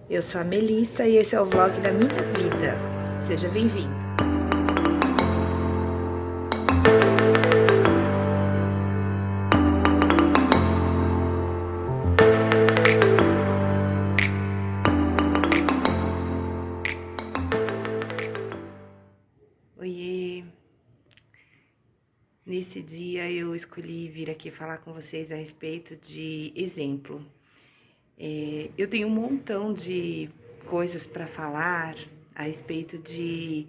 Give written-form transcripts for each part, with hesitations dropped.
Eu sou a Melissa e esse é o vlog da minha vida. Seja bem-vindo. Oiê! Nesse dia eu escolhi vir aqui falar com vocês a respeito de exemplo. Eu tenho um montão de coisas para falar a respeito de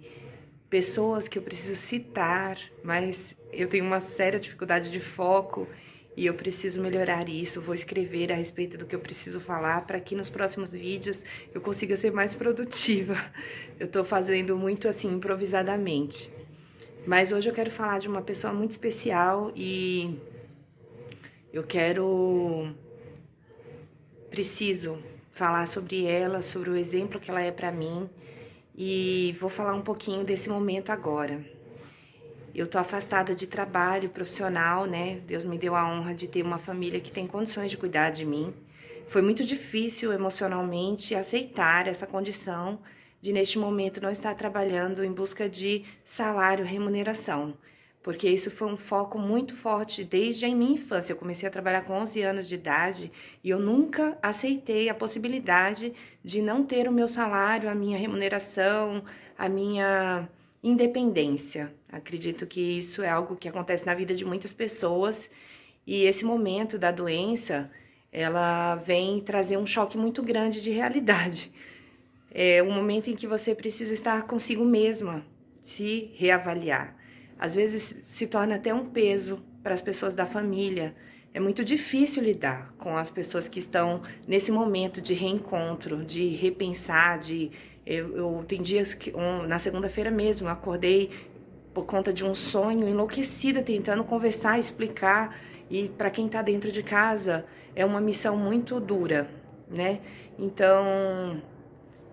pessoas que eu preciso citar, mas eu tenho uma séria dificuldade de foco e eu preciso melhorar isso. Vou escrever a respeito do que eu preciso falar para que nos próximos vídeos eu consiga ser mais produtiva. Eu tô fazendo muito assim, improvisadamente. Mas hoje eu quero falar de uma pessoa muito especial e eu preciso falar sobre ela, sobre o exemplo que ela é para mim e vou falar um pouquinho desse momento agora. Eu tô afastada de trabalho profissional, né? Deus me deu a honra de ter uma família que tem condições de cuidar de mim. Foi muito difícil emocionalmente aceitar essa condição de neste momento não estar trabalhando em busca de salário, remuneração. Porque isso foi um foco muito forte desde a minha infância. Eu comecei a trabalhar com 11 anos de idade e eu nunca aceitei a possibilidade de não ter o meu salário, a minha remuneração, a minha independência. Acredito que isso é algo que acontece na vida de muitas pessoas e esse momento da doença, ela vem trazer um choque muito grande de realidade. É um momento em que você precisa estar consigo mesma, se reavaliar. Às vezes se torna até um peso para as pessoas da família. É muito difícil lidar com as pessoas que estão nesse momento de reencontro, de repensar, tem dias que, na segunda-feira mesmo, eu acordei por conta de um sonho, enlouquecida, tentando conversar, explicar, e para quem está dentro de casa é uma missão muito dura, né? Então,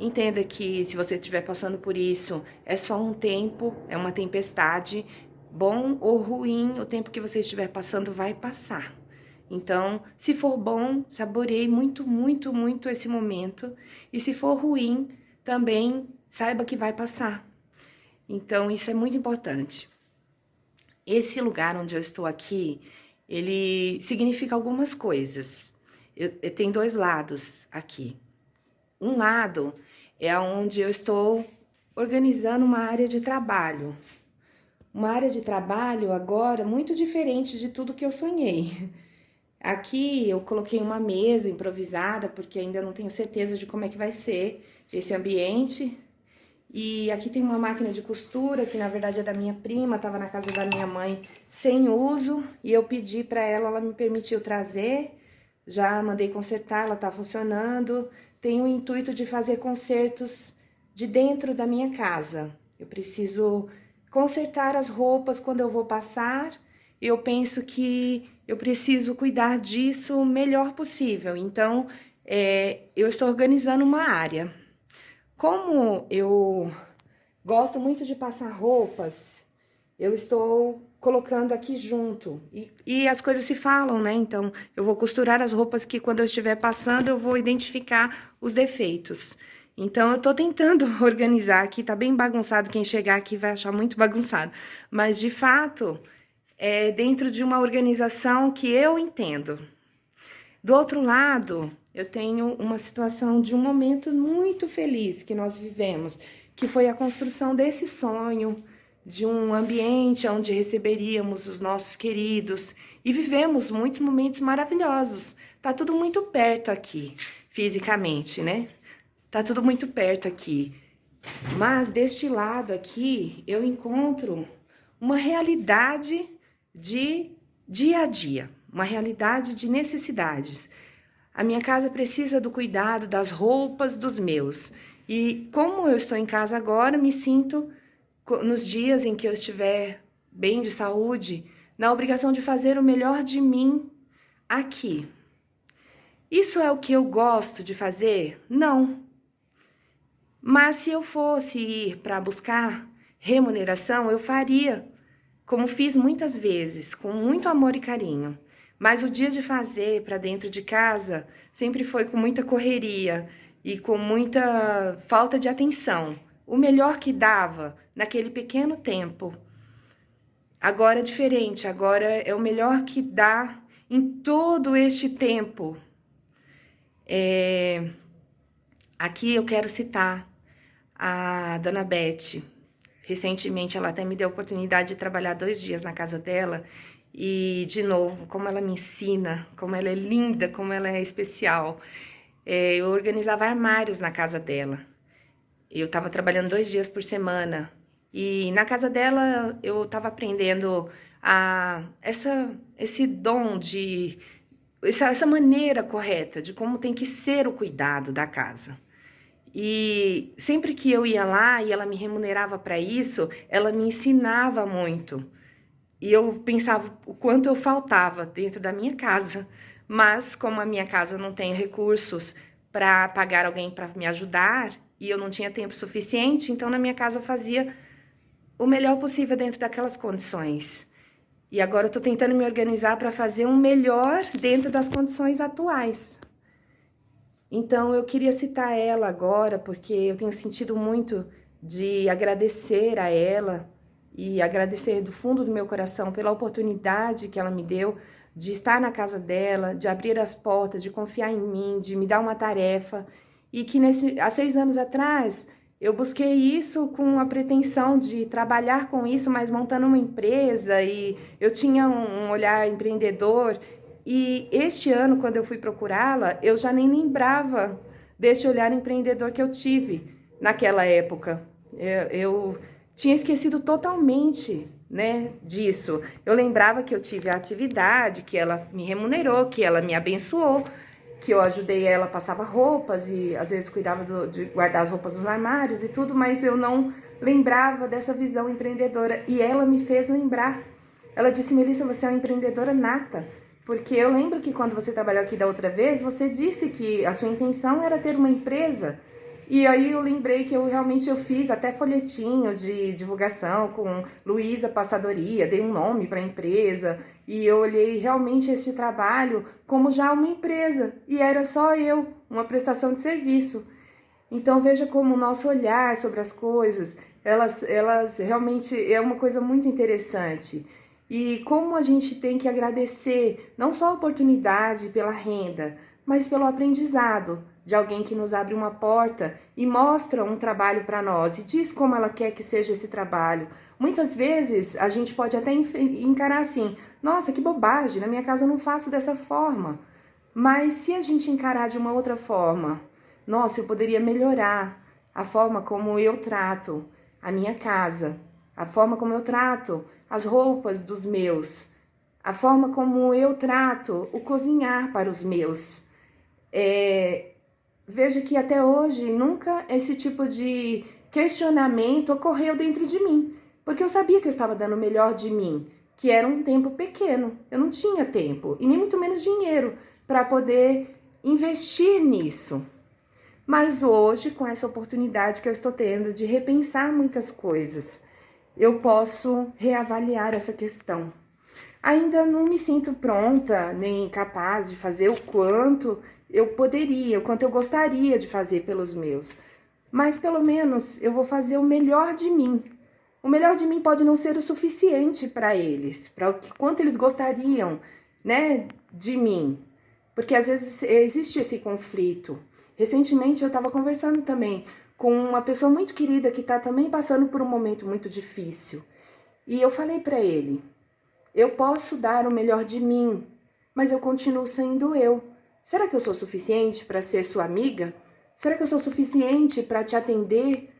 entenda que se você estiver passando por isso, é só um tempo, é uma tempestade, bom ou ruim, o tempo que você estiver passando vai passar. Então, se for bom, saboreie muito, muito, muito esse momento. E se for ruim, também saiba que vai passar. Então, isso é muito importante. Esse lugar onde eu estou aqui, ele significa algumas coisas. Eu tenho dois lados aqui. Um lado é onde eu estou organizando uma área de trabalho. Uma área de trabalho agora muito diferente de tudo que eu sonhei. Aqui eu coloquei uma mesa improvisada, porque ainda não tenho certeza de como é que vai ser esse ambiente. E aqui tem uma máquina de costura, que na verdade é da minha prima, estava na casa da minha mãe sem uso. E eu pedi para ela, ela me permitiu trazer. Já mandei consertar, ela tá funcionando. Tenho o intuito de fazer consertos de dentro da minha casa. Eu preciso consertar as roupas quando eu vou passar. Eu penso que eu preciso cuidar disso o melhor possível. Então, eu estou organizando uma área. Como eu gosto muito de passar roupas, eu estou colocando aqui junto. E as coisas se falam, né? Então, eu vou costurar as roupas que quando eu estiver passando, eu vou identificar os defeitos. Então, eu tô tentando organizar aqui, tá bem bagunçado, quem chegar aqui vai achar muito bagunçado. Mas, de fato, é dentro de uma organização que eu entendo. Do outro lado, eu tenho uma situação de um momento muito feliz que nós vivemos, que foi a construção desse sonho, de um ambiente onde receberíamos os nossos queridos e vivemos muitos momentos maravilhosos. Tá tudo muito perto aqui, fisicamente, né? Tá tudo muito perto aqui. Mas deste lado aqui, eu encontro uma realidade de dia a dia, uma realidade de necessidades. A minha casa precisa do cuidado das roupas dos meus. E como eu estou em casa agora, me sinto, nos dias em que eu estiver bem de saúde, na obrigação de fazer o melhor de mim aqui. Isso é o que eu gosto de fazer? Não. Mas se eu fosse ir para buscar remuneração, eu faria, como fiz muitas vezes, com muito amor e carinho. Mas o dia de fazer para dentro de casa sempre foi com muita correria. e com muita falta de atenção. O melhor que dava naquele pequeno tempo. Agora é diferente, agora é o melhor que dá em todo este tempo. Aqui eu quero citar a Dona Beth. Recentemente ela até me deu a oportunidade de trabalhar 2 dias na casa dela. E, de novo, como ela me ensina, como ela é linda, como ela é especial. Eu organizava armários na casa dela. Eu estava trabalhando 2 dias por semana. E na casa dela eu estava aprendendo esse dom de... Essa maneira correta de como tem que ser o cuidado da casa. E sempre que eu ia lá e ela me remunerava para isso, ela me ensinava muito. E eu pensava o quanto eu faltava dentro da minha casa. Mas como a minha casa não tem recursos para pagar alguém para me ajudar, e eu não tinha tempo suficiente, então na minha casa eu fazia o melhor possível dentro daquelas condições. E agora eu tô tentando me organizar para fazer um melhor dentro das condições atuais. Então eu queria citar ela agora, porque eu tenho sentido muito de agradecer a ela e agradecer do fundo do meu coração pela oportunidade que ela me deu de estar na casa dela, de abrir as portas, de confiar em mim, de me dar uma tarefa. E que há 6 anos atrás eu busquei isso com a pretensão de trabalhar com isso, mas montando uma empresa, e eu tinha um olhar empreendedor. E este ano, quando eu fui procurá-la, eu já nem lembrava deste olhar empreendedor que eu tive naquela época. Eu tinha esquecido totalmente, né, disso. Eu lembrava que eu tive a atividade, que ela me remunerou, que ela me abençoou, que eu ajudei ela, passava roupas e às vezes cuidava de guardar as roupas nos armários e tudo, mas eu não lembrava dessa visão empreendedora. E ela me fez lembrar. Ela disse: Melissa, você é uma empreendedora nata. Porque eu lembro que quando você trabalhou aqui da outra vez, você disse que a sua intenção era ter uma empresa. E aí eu lembrei que eu fiz até folhetinho de divulgação com Luísa Passadoria, dei um nome para a empresa. E eu olhei realmente este trabalho como já uma empresa. E era só eu, uma prestação de serviço. Então veja como o nosso olhar sobre as coisas, elas realmente é uma coisa muito interessante. E como a gente tem que agradecer não só a oportunidade pela renda, mas pelo aprendizado de alguém que nos abre uma porta e mostra um trabalho para nós e diz como ela quer que seja esse trabalho. Muitas vezes a gente pode até encarar assim: nossa, que bobagem, na minha casa eu não faço dessa forma. Mas se a gente encarar de uma outra forma, nossa, eu poderia melhorar a forma como eu trato a minha casa, a forma como eu trato as roupas dos meus, a forma como eu trato o cozinhar para os meus. Veja que até hoje nunca esse tipo de questionamento ocorreu dentro de mim, porque eu sabia que eu estava dando o melhor de mim, que era um tempo pequeno. Eu não tinha tempo e nem muito menos dinheiro para poder investir nisso. Mas hoje, com essa oportunidade que eu estou tendo de repensar muitas coisas, eu posso reavaliar essa questão. Ainda não me sinto pronta nem capaz de fazer o quanto eu poderia, o quanto eu gostaria de fazer pelos meus. Mas pelo menos eu vou fazer o melhor de mim. O melhor de mim pode não ser o suficiente para eles, para o quanto eles gostariam, né, de mim. Porque às vezes existe esse conflito. Recentemente eu estava conversando também com uma pessoa muito querida que está também passando por um momento muito difícil. E eu falei para ele: eu posso dar o melhor de mim, mas eu continuo sendo eu. Será que eu sou suficiente para ser sua amiga? Será que eu sou suficiente para te atender?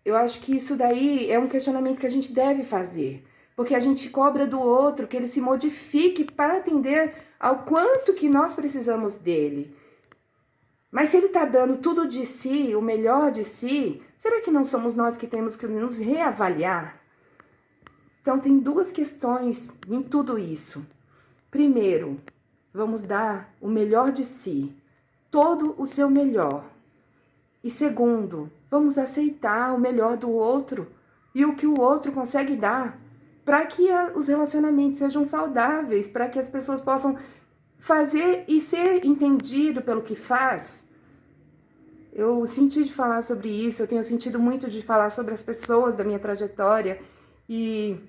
Eu acho que isso daí é um questionamento que a gente deve fazer. Porque a gente cobra do outro que ele se modifique para atender ao quanto que nós precisamos dele. Mas se ele está dando tudo de si, o melhor de si, será que não somos nós que temos que nos reavaliar? Então tem 2 questões em tudo isso. Primeiro, vamos dar o melhor de si, todo o seu melhor. E segundo, vamos aceitar o melhor do outro e o que o outro consegue dar, para que os relacionamentos sejam saudáveis, para que as pessoas possam fazer e ser entendido pelo que faz. Eu senti de falar sobre isso, eu tenho sentido muito de falar sobre as pessoas da minha trajetória e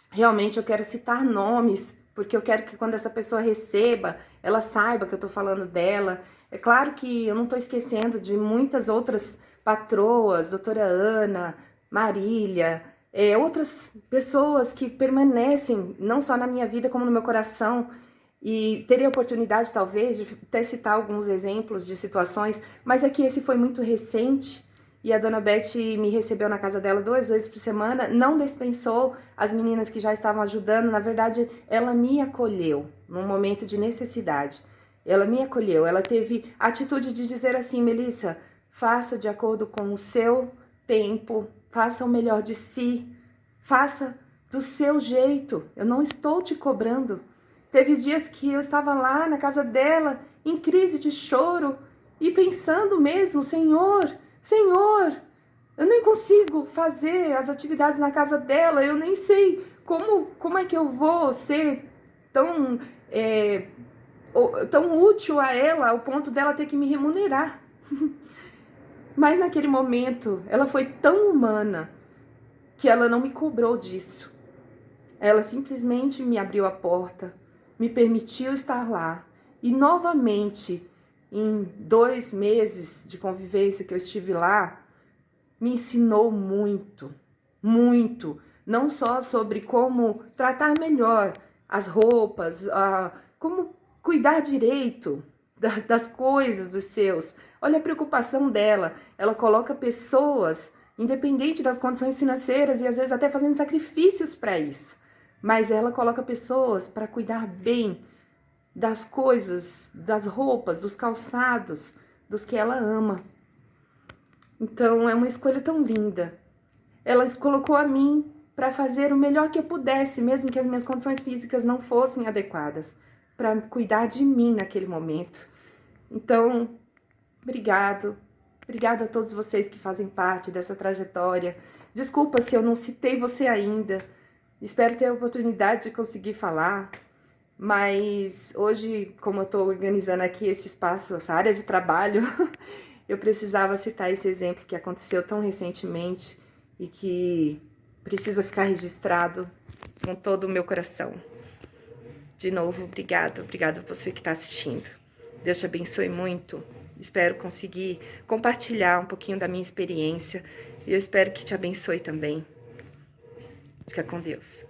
realmente eu quero citar nomes, porque eu quero que quando essa pessoa receba, ela saiba que eu tô falando dela. É claro que eu não tô esquecendo de muitas outras patroas, doutora Ana, Marília, outras pessoas que permanecem não só na minha vida como no meu coração. E teria oportunidade, talvez, de até citar alguns exemplos de situações, mas é que esse foi muito recente e a dona Beth me recebeu na casa dela 2 vezes por semana, não dispensou as meninas que já estavam ajudando, na verdade, ela me acolheu num momento de necessidade. Ela me acolheu, ela teve a atitude de dizer assim: Melissa, faça de acordo com o seu tempo, faça o melhor de si, faça do seu jeito, eu não estou te cobrando. Teve dias que eu estava lá na casa dela, em crise de choro, e pensando mesmo: Senhor, Senhor, eu nem consigo fazer as atividades na casa dela, eu nem sei como é que eu vou ser tão, tão útil a ela ao ponto dela ter que me remunerar. Mas naquele momento, ela foi tão humana que ela não me cobrou disso. Ela simplesmente me abriu a porta, me permitiu estar lá. E novamente, em 2 meses de convivência que eu estive lá, me ensinou muito, muito. Não só sobre como tratar melhor as roupas, como cuidar direito das coisas dos seus. Olha a preocupação dela. Ela coloca pessoas, independente das condições financeiras, e às vezes até fazendo sacrifícios para isso. Mas ela coloca pessoas para cuidar bem das coisas, das roupas, dos calçados, dos que ela ama. Então é uma escolha tão linda. Ela colocou a mim para fazer o melhor que eu pudesse, mesmo que as minhas condições físicas não fossem adequadas, para cuidar de mim naquele momento. Então, obrigado. Obrigado a todos vocês que fazem parte dessa trajetória. Desculpa se eu não citei você ainda. Espero ter a oportunidade de conseguir falar, mas hoje, como eu estou organizando aqui esse espaço, essa área de trabalho, eu precisava citar esse exemplo que aconteceu tão recentemente e que precisa ficar registrado com todo o meu coração. De novo, obrigado a você que está assistindo. Deus te abençoe muito. Espero conseguir compartilhar um pouquinho da minha experiência e eu espero que te abençoe também. Fica com Deus.